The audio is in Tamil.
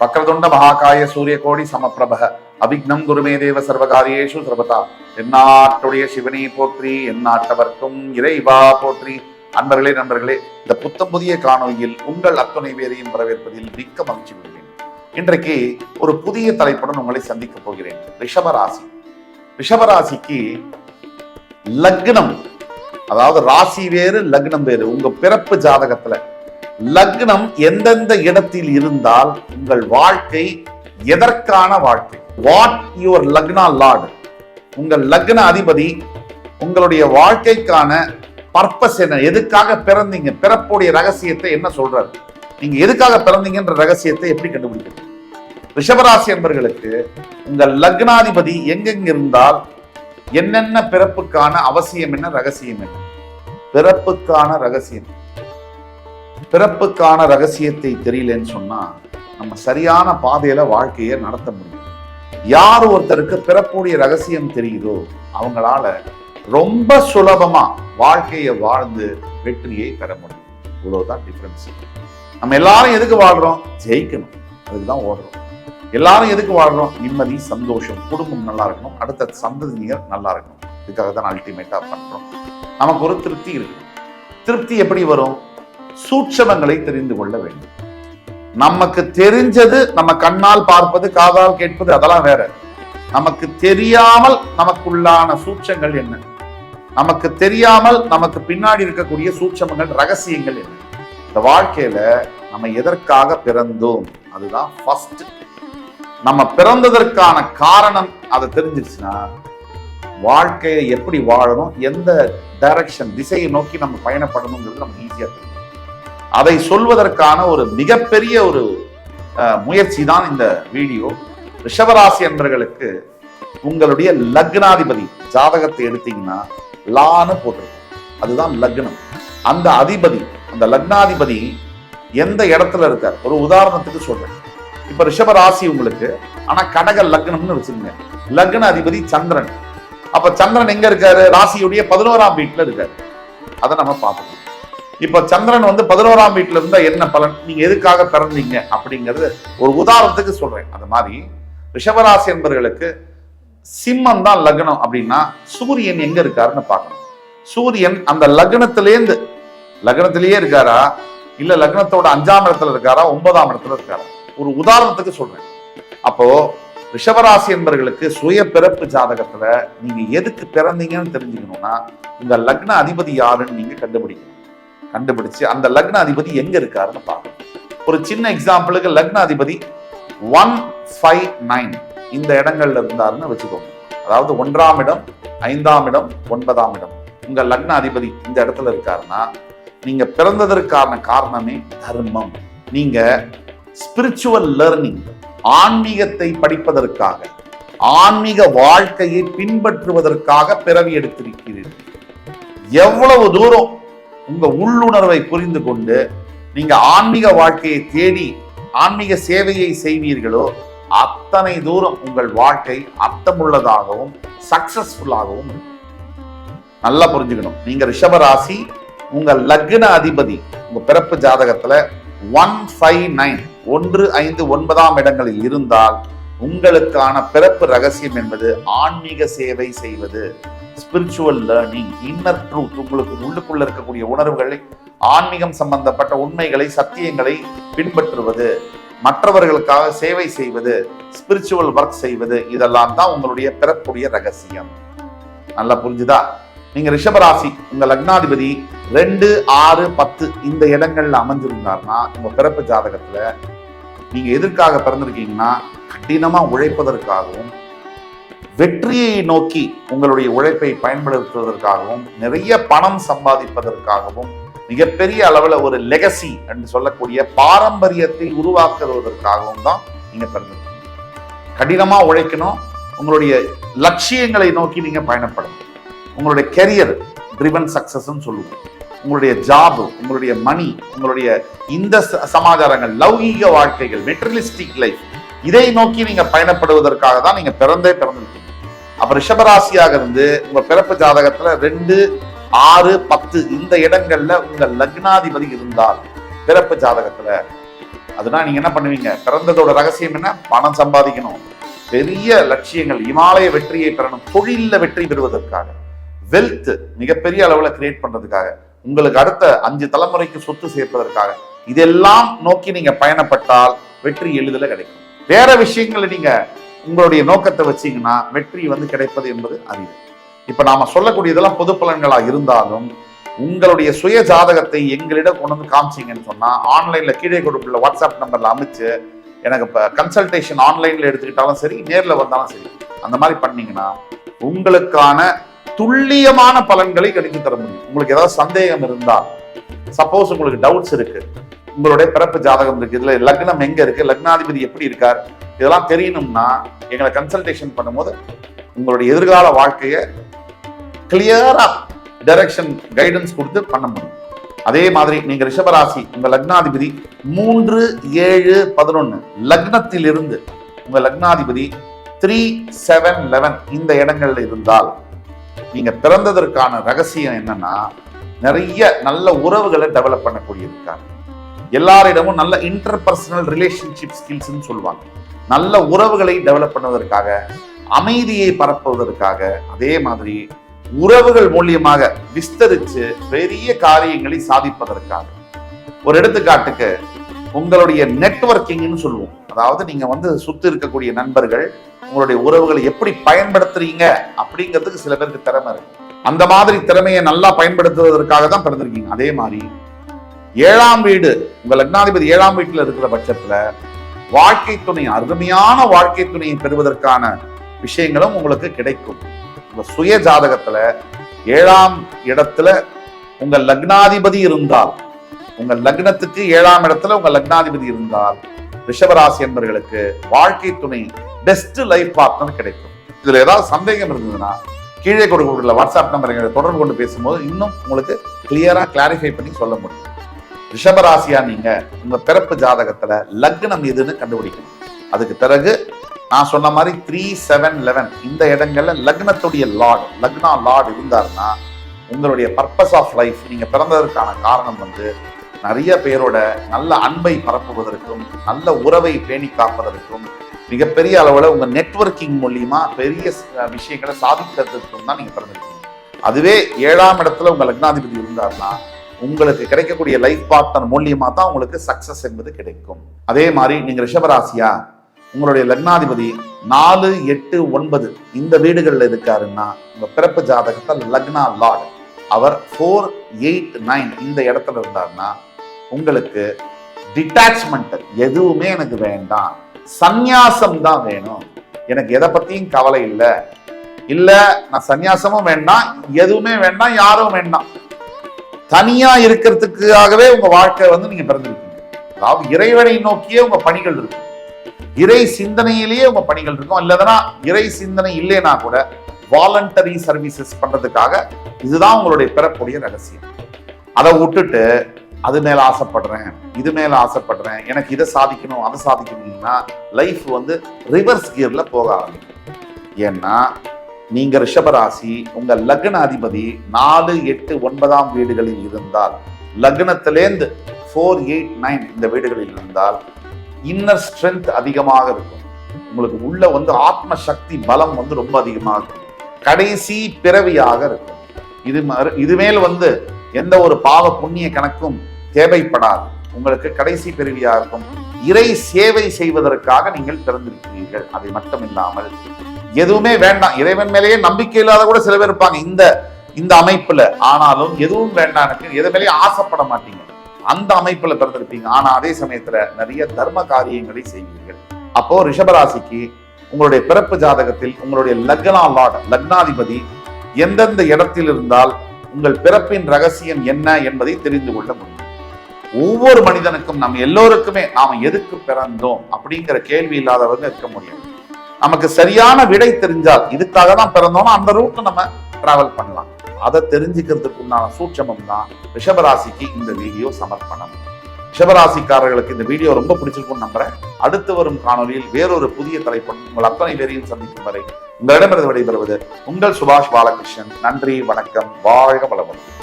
வக்ரதுண்ட மகாகாய சூரிய கோடி சமப்பிரப அபிக்னம் குருமே தேவ சர்வகாரியேஷு சர்வதா. எந்நாட்டுடைய சிவனை போற்றி, எந்நாட்டவர்க்கும் இறைவா போற்றி. நண்பர்களே, இந்த புத்தம் புதிய காணொலியில் உங்கள் அத்துணை பேரையும் வரவேற்பதில் மிக்க மகிழ்ச்சி கொள்கிறேன். இன்றைக்கு ஒரு புதிய தலைப்புடன் உங்களை சந்திக்க போகிறேன். ரிஷபராசி. ரிஷபராசிக்கு லக்னம், அதாவது ராசி வேறு லக்னம் வேறு. உங்க பிறப்பு ஜாதகத்துல லக்னம் எந்தெந்த இடத்தில் இருந்தால் உங்கள் வாழ்க்கை எதற்கான வாழ்க்கை, வாட் யுவர் லக்னா லார்ட், உங்கள் லக்ன அதிபதி உங்களுடைய வாழ்க்கைக்கான பர்பஸ் என்ன, எதுக்காக பிறந்தீங்க, பிறப்புடைய ரகசியத்தை என்ன சொல்றாரு, நீங்க எதுக்காக பிறந்தீங்கன்ற ரகசியத்தை எப்படி கண்டுபிடிக்கிறது. ரிஷபராசி என்பவர்களுக்கு உங்கள் லக்னாதிபதி எங்கெங்க இருந்தால் என்னென்ன பிறப்புக்கான அவசியம் என்ன, ரகசியம் என்ன. பிறப்புக்கான ரகசியத்தை தெரியலன்னு சொன்னா நம்ம சரியான பாதையில வாழ்க்கையை நடத்த முடியும். யார் ஒருத்தருக்கு பிறப்புடைய ரகசியம் தெரியுதோ அவங்களால ரொம்ப சுலபமா வாழ்க்கையை வாழ்ந்து வெற்றியை பெற முடியும். இவ்வளவுதான் டிஃபரன்ஸ். நம்ம எல்லாரும் எதுக்கு வாழ்றோம்? ஜெயிக்கணும், அதுக்குதான் ஓடுறோம். எல்லாரும் எதுக்கு வாழ்றோம்? நிம்மதி, சந்தோஷம், குடும்பம் நல்லா இருக்கணும், அடுத்த சந்ததியினர் நல்லா இருக்கணும். இதுக்காக தான் அல்டிமேட்டா பண்றோம். நமக்கு ஒரு திருப்தி இருக்கு. திருப்தி எப்படி வரும்? சூட்சமங்களை தெரிந்து கொள்ள வேண்டும். நமக்கு தெரிஞ்சது நம்ம கண்ணால் பார்ப்பது, காதால் கேட்பது, அதெல்லாம் வேற. நமக்கு தெரியாமல் நமக்குள்ளான சூட்சங்கள் என்ன, நமக்கு தெரியாமல் நமக்கு பின்னாடி இருக்கக்கூடிய சூட்சமங்கள், ரகசியங்கள் என்ன. இந்த வாழ்க்கையில நம்ம எதற்காக பிறந்தோம், அதுதான் ஃபர்ஸ்ட். நம்ம பிறந்ததற்கான காரணம் அதை தெரிஞ்சிருச்சுன்னா வாழ்க்கையை எப்படி வாழணும், எந்த டைரக்ஷன், திசையை நோக்கி நம்ம பயணப்படணுங்கிறது நமக்கு ஈஸியா தெரியும். அதை சொல்வதற்கான ஒரு மிகப்பெரிய ஒரு முயற்சி தான் இந்த வீடியோ. ரிஷபராசி என்பவர்களுக்கு உங்களுடைய லக்னாதிபதி ஜாதகத்தை எடுத்தீங்கன்னா லான்னு போட்டிருக்கும், அதுதான் லக்னம். அந்த அதிபதி, அந்த லக்னாதிபதி எந்த இடத்துல இருக்கார்? ஒரு உதாரணத்துக்கு சொல்றேன். இப்ப ரிஷபராசி உங்களுக்கு, ஆனா கடக லக்னம்னு வச்சுக்கோங்க. லக்ன அதிபதி சந்திரன். அப்ப சந்திரன் எங்க இருக்காரு? ராசியுடைய 11ஆம் வீட்டுல இருக்காரு. அதை நம்ம பார்க்கணும். இப்ப சந்திரன் 11ஆம் வீட்டுல இருந்தா என்ன பலன், நீங்க எதுக்காக பிறந்தீங்க அப்படிங்கிறது ஒரு உதாரணத்துக்கு சொல்றேன். அது மாதிரி ரிஷபராசி என்பவர்களுக்கு சிம்மம் தான் லக்னம் அப்படின்னா சூரியன் எங்க இருக்காருன்னு பார்க்கணும். சூரியன் அந்த லக்னத்திலேயே இருக்காரா, இல்ல லக்னத்தோட 5ஆம் இடத்துல இருக்காரா, 9ஆம் இடத்துல இருக்காரா? ஒரு உதாரணத்துக்கு சொல்றேன். அப்போ ரிஷபராசி என்பவர்களுக்கு சுய பிறப்பு ஜாதகத்துல நீங்க எதுக்கு பிறந்தீங்கன்னு தெரிஞ்சுக்கணும்னா உங்க லக்ன அதிபதி யாருன்னு நீங்க கண்டுபிடிச்சு அந்த லக்ன அதிபதி எங்க இருக்காருன்னு பார்க்கணும். ஒரு சின்ன எக்ஸாம்பிளுக்கு லக்ன அதிபதி 159 இந்த இடங்கள்ல இருந்தாருன்னு வச்சுக்கோங்க. அதாவது 1ஆம் இடம், 5ஆம் இடம், 9ஆம் இடம். உங்க லக்ன அதிபதி இந்த இடத்துல இருக்காருன்னா நீங்க பிறந்ததற்கான காரணமே தர்மம். நீங்க ஸ்பிரிச்சுவல் லேர்னிங், ஆன்மீகத்தை படிப்பதற்காக, ஆன்மீக வாழ்க்கையை பின்பற்றுவதற்காக பிறவி எடுத்திருக்கிறீர்கள். எவ்வளவு தூரம் உங்க உள்ளுணர்வை புரிந்து கொண்டு நீங்க ஆன்மீக வாழ்க்கையை தேடி ஆன்மீக சேவையை செய்வீர்களோ அத்தனை தூரம் உங்கள் வாழ்க்கை அர்த்தமுள்ளதாகவும் சக்சஸ்ஃபுல்லாகவும் இருக்கும். நல்லா புரிஞ்சுக்கணும். நீங்க ரிஷபராசி, உங்க லக்ன அதிபதி உங்க பிறப்பு ஜாதகத்துல 159 159ஆம் இடங்களில் இருந்தால் உங்களுக்கான பிறப்பு ரகசியம் என்பது ஆன்மீக சேவை செய்வது, ஸ்பிரிச்சுவல் லேர்னிங், இன்னர் ட்ரூத், உங்களுக்கு உள்ளுக்குள்ள இருக்கக்கூடிய உணர்வுகளை, ஆன்மீகம் சம்பந்தப்பட்ட உண்மைகளை, சத்தியங்களை பின்பற்றுவது, மற்றவர்களுக்காக சேவை செய்வது, ஸ்பிரிச்சுவல் ஒர்க் செய்வது, இதெல்லாம் தான் உங்களுடைய பிறப்புடைய ரகசியம். நல்லா புரிஞ்சுதா? நீங்க ரிஷபராசி உங்க லக்னாதிபதி 2, 6, 10 இந்த இடங்கள்ல அமைஞ்சிருந்தாருன்னா உங்க பிறப்பு ஜாதகத்துல நீங்க எதற்காக பிறந்திருக்கீங்கன்னா கடினமா உழைப்பதற்காகவும், வெற்றியை நோக்கி உங்களுடைய உழைப்பை பயன்படுத்துவதற்காகவும், நிறைய பணம் சம்பாதிப்பதற்காகவும், மிகப்பெரிய அளவுல ஒரு லெகசி என்று சொல்லக்கூடிய பாரம்பரியத்தை உருவாக்குவதற்காகவும் தான் நீங்க பிறந்திருக்கீங்க. கடினமா உழைக்கணும், உங்களுடைய லட்சியங்களை நோக்கி நீங்க பயணப்படணும். உங்களுடைய கெரியர் ட்ரிவன் சக்சஸ்ன்னு சொல்லுவோம். உங்களுடைய ஜாப், உங்களுடைய மணி, உங்களுடைய இந்த சமாச்சாரங்கள், லௌகீக வாழ்க்கைகள், மெட்டீரியலிஸ்டிக் லைஃப், இதை நோக்கி நீங்க பயணப்படுவதற்காக தான் நீங்க பிறந்திருக்கீங்க. அப்ப ரிஷபராசியாக இருந்து உங்க பிறப்பு ஜாதகத்துல 2, 6, 10 இந்த இடங்கள்ல உங்க லக்னாதிபதி இருந்தால் பிறப்பு ஜாதகத்துல அதுனா நீங்க என்ன பண்ணுவீங்க? பிறந்ததோட ரகசியம் என்ன? பணம் சம்பாதிக்கணும், பெரிய லட்சியங்கள், இமாலய வெற்றியை பெறணும், தொழில வெற்றி பெறுவதற்காக, வெல்த் மிகப்பெரிய அளவுல கிரியேட் பண்றதுக்காக, உங்களுக்கு அடுத்த 5 தலைமுறைக்கு சொத்து சேர்ப்பதற்காக, இதெல்லாம் நோக்கி நீங்க பயணப்பட்டால் வெற்றி எளிதில் கிடைக்கும். வேற விஷயங்களை நீங்க உங்களுடைய நோக்கத்தை வச்சீங்கன்னா வெற்றி கிடைப்பது என்பது அறிவு. இப்ப நாம சொல்லக்கூடியதெல்லாம் பொது பலன்களா இருந்தாலும் உங்களுடைய சுய ஜாதகத்தை எங்களிடம் கொண்டு வந்து காமிச்சிங்கன்னு சொன்னா, ஆன்லைன்ல கீழே கொடுப்புள்ள வாட்ஸ்அப் நம்பர்ல அமைச்சு எனக்கு இப்ப கன்சல்டேஷன் ஆன்லைன்ல எடுத்துக்கிட்டாலும் சரி, நேர்ல வந்தாலும் சரி, அந்த மாதிரி பண்ணீங்கன்னா உங்களுக்கான துல்லியமான பலன்களை கணித்து தர முடியும். உங்களுக்கு ஏதாவது சந்தேகம் இருந்தால், சப்போஸ் உங்களுக்கு டவுட்ஸ் இருக்கு, உங்களுடைய பிறப்பு ஜாதகம் இருக்கு, இதுல லக்னம் எங்க இருக்கு, லக்னாதிபதி எப்படி இருக்கார், இதெல்லாம் தெரியணும்னா எங்களை கன்சல்டேஷன் பண்ணும்போது உங்களுடைய எதிர்கால வாழ்க்கையை கிளியரா டைரக்ஷன் கைடன்ஸ் கொடுத்து பண்ண முடியும். அதே மாதிரி நீங்க ரிஷபராசி, உங்க லக்னாதிபதி 3, 7, 11 லக்னத்தில் இருந்து உங்க லக்னாதிபதி 3, 7, 11 இந்த இடங்கள்ல இருந்தால் நீங்க பிறந்ததற்கான ரகசியம் என்னன்னா, நிறைய நல்ல உறவுகளை டெவலப் பண்ணக்கூடியிருக்காங்க. எல்லாரிடமும் நல்ல இன்டர்பர்சனல் ரிலேஷன்ஷிப் ஸ்கில்ஸ்ன்னு சொல்லுவாங்க. நல்ல உறவுகளை டெவலப் பண்ணுவதற்காக, அமைதியை பரப்புவதற்காக, அதே மாதிரி உறவுகள் மூலியமாக விஸ்தரிச்சு பெரிய காரியங்களை சாதிப்பதற்காக. ஒரு எடுத்துக்காட்டுக்கு உங்களுடைய நெட்வொர்க்கிங்னு சொல்லுவோம். அதாவது நீங்க சுத்தி இருக்கக்கூடிய நண்பர்கள், உங்களுடைய உறவுகளை எப்படி பயன்படுத்துறீங்க அப்படிங்கிறதுக்கு சில பேருக்கு திறமை இருக்கு. அந்த மாதிரி திறமையை நல்லா பயன்படுத்துவதற்காக தான் பிறந்திருக்கீங்க. அதே மாதிரி 7ஆம் வீடு, உங்க லக்னாதிபதி 7ஆம் வீட்டுல இருக்கிற பட்சத்துல வாழ்க்கை துணை, அருமையான வாழ்க்கை துணையை பெறுவதற்கான விஷயங்களும் உங்களுக்கு கிடைக்கும். உங்க சுய ஜாதகத்துல 7ஆம் இடத்துல உங்க லக்னாதிபதி இருந்தால், உங்க லக்னத்துக்கு 7ஆம் இடத்துல உங்க லக்னாதிபதி இருந்தால், ரிஷபராசி என்பவர்களுக்கு வாழ்க்கை துணை, பெஸ்ட் லைஃப் பார்ட்னர் கிடைக்கும். இதுல ஏதாவது சந்தேகம் இருந்ததுன்னா கீழே கொடுக்கக்கூடிய வாட்ஸ்அப் நம்பர் எங்களை தொடர்பு கொண்டு பேசும்போது இன்னும் உங்களுக்கு கிளியரா கிளாரிஃபை பண்ணி சொல்ல முடியும். ரிஷபராசியா நீங்க உங்க பிறப்பு ஜாதகத்துல லக்னம் எதுன்னு கண்டுபிடிக்கணும். அதுக்கு பிறகு நான் சொன்ன மாதிரி 3, 7, 11 இந்த இடங்கள்ல லக்னத்துடைய லார்ட், லக்னா லார்ட் இருந்தாருன்னா உங்களுடைய பர்பஸ் ஆஃப் லைஃப், நீங்க பிறந்ததற்கான காரணம் நிறைய பேரோட நல்ல அன்பை பரப்புவதற்கும், நல்ல உறவை பேணி காப்பதற்கும், மிகப்பெரிய அளவுல உங்க நெட்வொர்க்கிங் மூலியமா பெரிய விஷயங்களை சாதிக்கிறதுக்கும் தான் நீங்க பிறந்திருக்கீங்க. அதுவே 7ஆம் இடத்துல உங்க லக்னாதிபதி இருந்தாருன்னா உங்களுக்கு கிடைக்கக்கூடிய லைஃப் பார்ட்னர் மூலியமா தான் உங்களுக்கு சக்சஸ் என்பது கிடைக்கும். அதே மாதிரி நீங்க ரிஷபராசியா உங்களுடைய லக்னாதிபதி 4, 8, 9 இந்த வீடுகள்ல இருக்காருன்னா உங்க பிறப்பு ஜாதகத்தில் லக்னா லார்ட் அவர் 4, 8, 9 இந்த இடத்துல இருந்தாருன்னா உங்களுக்கு டிட்டாச்மெண்ட், எதுவுமே எனக்கு வேண்டாம், சந்நியாசம் தான் வேணும், எனக்கு எதை பத்தியும் கவலை இல்லை, இல்ல நான் சந்நியாசமும் வேண்டாம், எதுவுமே வேண்டாம், யாரும் வேண்டாம், தனியா இருக்கிறதுக்காகவே உங்க வாழ்க்கை நீங்க பிறந்திருக்கீங்க. அதாவது இறைவனை நோக்கியே உங்க பணிகள் இருக்கும், இறை சிந்தனையிலேயே உங்க பணிகள் இருக்கும். இல்லைன்னா இறை சிந்தனை இல்லைன்னா கூட வாலண்டரி சர்வீசஸ் பண்றதுக்காக இதுதான் உங்களுடைய பிறப்புடைய ரகசியம். அதை விட்டுட்டு அது மேல ஆசைப்படுறேன், இது மேல ஆசைப்படுறேன், எனக்கு இதை சாதிக்கணும், அதை சாதிக்கணும்னா லைஃப் ரிவர்ஸ் கியர்ல போக ஆரம்பிக்கும். ஏன்னா நீங்க ரிஷபராசி, உங்க லக்ன அதிபதி 4, 8, 9ஆம் வீடுகளில் இருந்தால், லக்னத்திலேந்து 4, 8, 9 இந்த வீடுகளில் இருந்தால் இன்னர் ஸ்ட்ரென்த் அதிகமாக இருக்கும். உங்களுக்கு உள்ள ஆத்ம சக்தி பலம் ரொம்ப அதிகமாக இருக்கும். கடைசி பிறவியாக இருக்கும். இது மேல் எந்த ஒரு பாவ புண்ணிய கணக்கும் தேவைப்படாது. உங்களுக்கு கடைசி பிறவியாக இருக்கும். இறை சேவை செய்வதற்காக நீங்கள் பிறந்திருக்கிறீர்கள். அதை மட்டும் இல்லாமல் எதுவுமே வேண்டாம், இறைவன் மேலேயே நம்பிக்கை இல்லாத கூட சில பேர் இருப்பாங்க இந்த அமைப்புல. ஆனாலும் எதுவும் வேண்டாம், எனக்கு எது மேலேயே ஆசைப்பட மாட்டீங்க, அந்த அமைப்புல பிறந்திருப்பீங்க. ஆனா அதே சமயத்துல நிறைய தர்ம காரியங்களை செய்வீர்கள். அப்போ ரிஷபராசிக்கு உங்களுடைய பிறப்பு ஜாதகத்தில் உங்களுடைய லக்னா லார்ட், லக்னாதிபதி எந்தெந்த இடத்தில் இருந்தால் உங்கள் பிறப்பின் ரகசியம் என்ன என்பதை தெரிந்து கொள்ள முடியும். ஒவ்வொரு மனிதனுக்கும், நம்ம எல்லோருக்குமே நாம எதுக்கு பிறந்தோம் அப்படிங்கிற கேள்வி இல்லாதவங்க இருக்க முடியும். நமக்கு சரியான விடை தெரிஞ்சால் இதுக்காக தான் பிறந்தோம்னா அந்த ரூட்ல நம்ம டிராவல் பண்ணலாம். அதை தெரிஞ்சுக்கிறதுக்கு உண்டான சூட்சமம் தான் ரிஷபராசிக்கு இந்த வீடியோ சமர்ப்பணம். ரிஷபராசிக்காரர்களுக்கு இந்த வீடியோ ரொம்ப பிடிச்சிருக்கும்னு நம்புறேன். அடுத்து வரும் காணொலியில் வேறொரு புதிய தலைப்புடன் உங்கள் அத்தனை பேரையும் சந்திக்கும் வரை உங்களிடமிருந்து விடைபெறுவது உங்கள் சுபாஷ் பாலகிருஷ்ணன். நன்றி, வணக்கம், வாழ்க வளமுடன்.